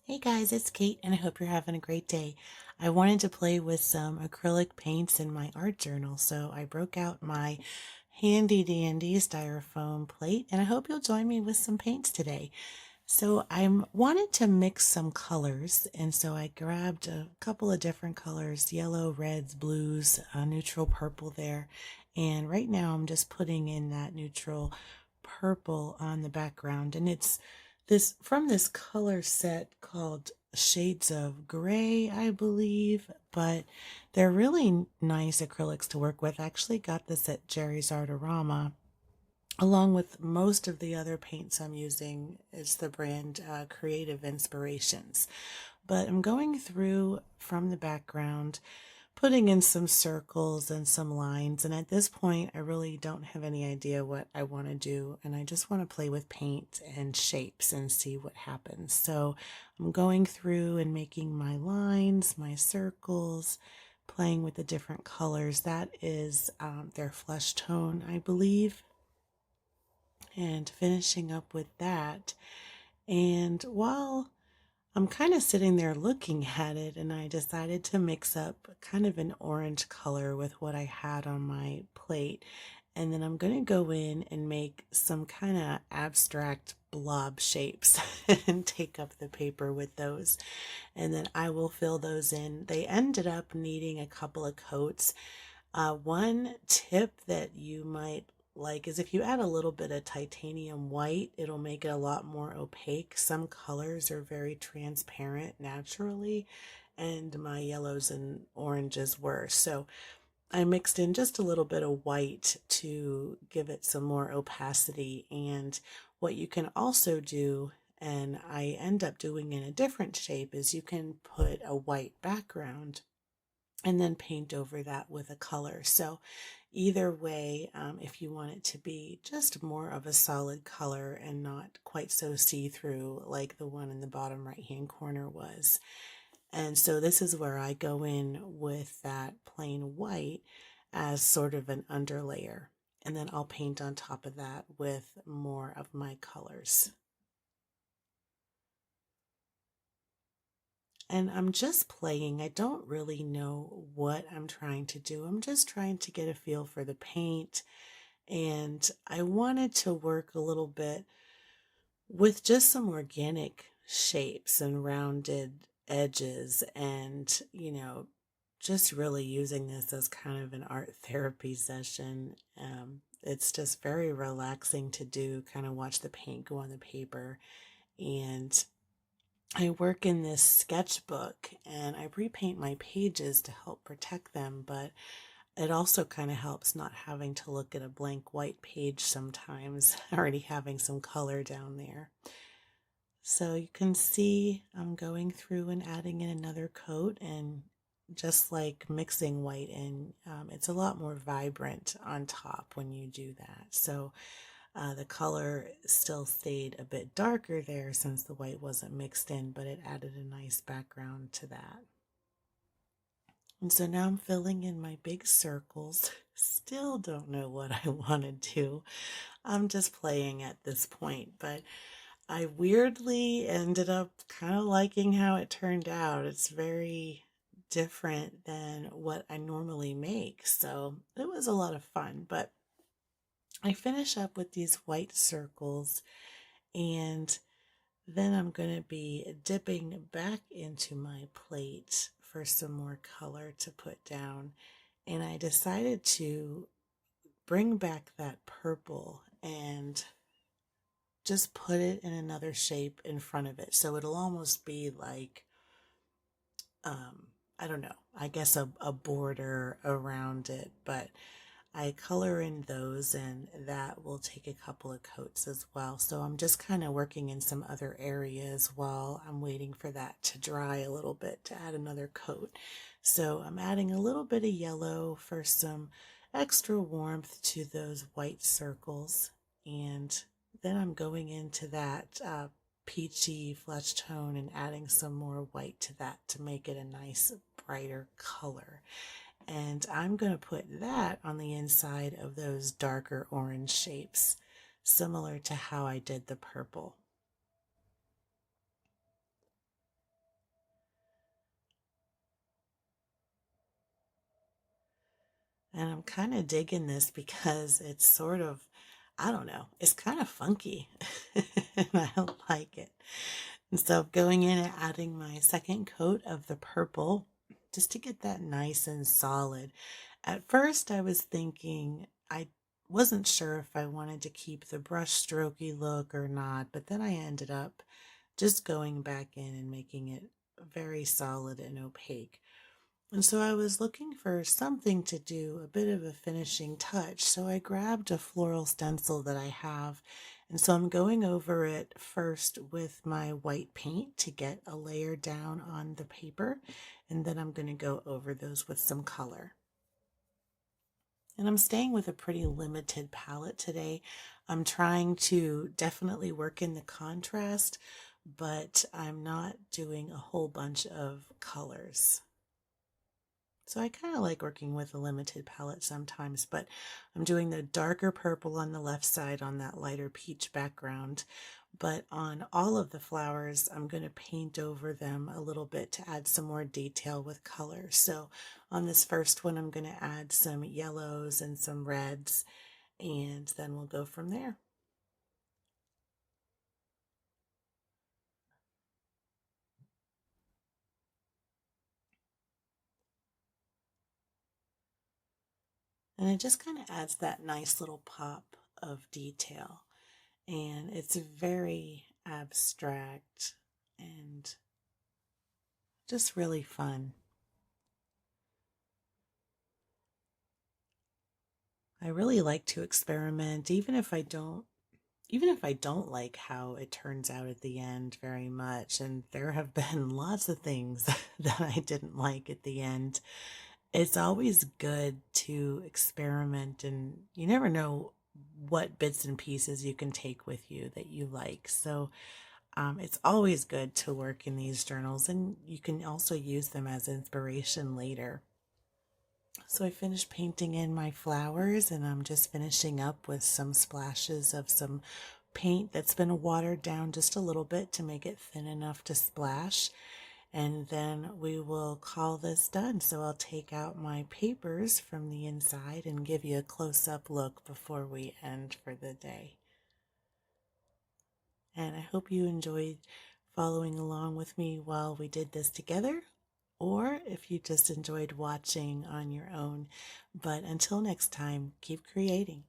Hey guys, it's Kate, and I hope you're having a great day. I wanted to play with some acrylic paints in my art journal, so I broke out my handy dandy styrofoam plate, and I hope you'll join me with some paints today. So I wanted to mix some colors, and so I grabbed a couple of different colors, yellow, reds, blues, a neutral purple there, and right now I'm just putting in that neutral purple on the background, and it's this from this color set called Shades of Gray, I believe, but they're really nice acrylics to work with. I actually got this at Jerry's Artorama along with most of the other paints I'm using. Is the brand Creative Inspirations. But I'm going through from the background, putting in some circles and some lines. And at this point, I really don't have any idea what I want to do. And I just want to play with paint and shapes and see what happens. So I'm going through and making my lines, my circles, playing with the different colors. That is their flesh tone, I believe, and finishing up with that. And while I'm kind of sitting there looking at it, and I decided to mix up kind of an orange color with what I had on my plate. And then I'm going to go in and make some kind of abstract blob shapes and take up the paper with those. And then I will fill those in. They ended up needing a couple of coats. One tip that you might like is if you add a little bit of titanium white, it'll make it a lot more opaque. Some colors are very transparent naturally, and my yellows and oranges were. So I mixed in just a little bit of white to give it some more opacity. And what you can also do, and I end up doing in a different shape, is you can put a white background and then paint over that with a color. So either way, if you want it to be just more of a solid color and not quite so see-through like the one in the bottom right-hand corner was. And so this is where I go in with that plain white as sort of an underlayer. And then I'll paint on top of that with more of my colors. And I'm just playing. I don't really know what I'm trying to do. I'm just trying to get a feel for the paint. And I wanted to work a little bit with just some organic shapes and rounded edges and, just really using this as kind of an art therapy session. It's just very relaxing to do, kind of watch the paint go on the paper. And I work in this sketchbook and I repaint my pages to help protect them, but it also kind of helps not having to look at a blank white page sometimes, already having some color down there. So you can see I'm going through and adding in another coat, and just like mixing white in, it's a lot more vibrant on top when you do that. So the color still stayed a bit darker there since the white wasn't mixed in, but it added a nice background to that. And so now I'm filling in my big circles. Still don't know what I want to do. I'm just playing at this point, but I weirdly ended up kind of liking how it turned out. It's very different than what I normally make, so it was a lot of fun. But I finish up with these white circles, and then I'm going to be dipping back into my plate for some more color to put down. And I decided to bring back that purple and just put it in another shape in front of it. So it'll almost be like, I don't know, I guess a border around it, but I color in those, and that will take a couple of coats as well. So I'm just kind of working in some other areas while I'm waiting for that to dry a little bit to add another coat. So I'm adding a little bit of yellow for some extra warmth to those white circles. And then I'm going into that peachy flesh tone and adding some more white to that to make it a nice brighter color. And I'm going to put that on the inside of those darker orange shapes, similar to how I did the purple. And I'm kind of digging this because it's sort of, I don't know, it's kind of funky. And I don't like it. And so going in and adding my second coat of the purple just to get that nice and solid. At first, I was thinking I wasn't sure if I wanted to keep the brush strokey look or not, but then I ended up just going back in and making it very solid and opaque. And so I was looking for something to do, a bit of a finishing touch. So I grabbed a floral stencil that I have. And so I'm going over it first with my white paint to get a layer down on the paper. And then I'm going to go over those with some color. And I'm staying with a pretty limited palette today. I'm trying to definitely work in the contrast, but I'm not doing a whole bunch of colors. So I kind of like working with a limited palette sometimes, but I'm doing the darker purple on the left side on that lighter peach background. But on all of the flowers, I'm going to paint over them a little bit to add some more detail with color. So on this first one, I'm going to add some yellows and some reds, and then we'll go from there. And it just kind of adds that nice little pop of detail. And it's very abstract and just really fun. I really like to experiment even if I don't like how it turns out at the end very much, and there have been lots of things that I didn't like at the end. It's always good to experiment, and you never know what bits and pieces you can take with you that you like. So it's always good to work in these journals, and you can also use them as inspiration later. So I finished painting in my flowers, and I'm just finishing up with some splashes of some paint that's been watered down just a little bit to make it thin enough to splash. And then we will call this done. So I'll take out my papers from the inside and give you a close-up look before we end for the day. And I hope you enjoyed following along with me while we did this together, or if you just enjoyed watching on your own. But until next time, keep creating.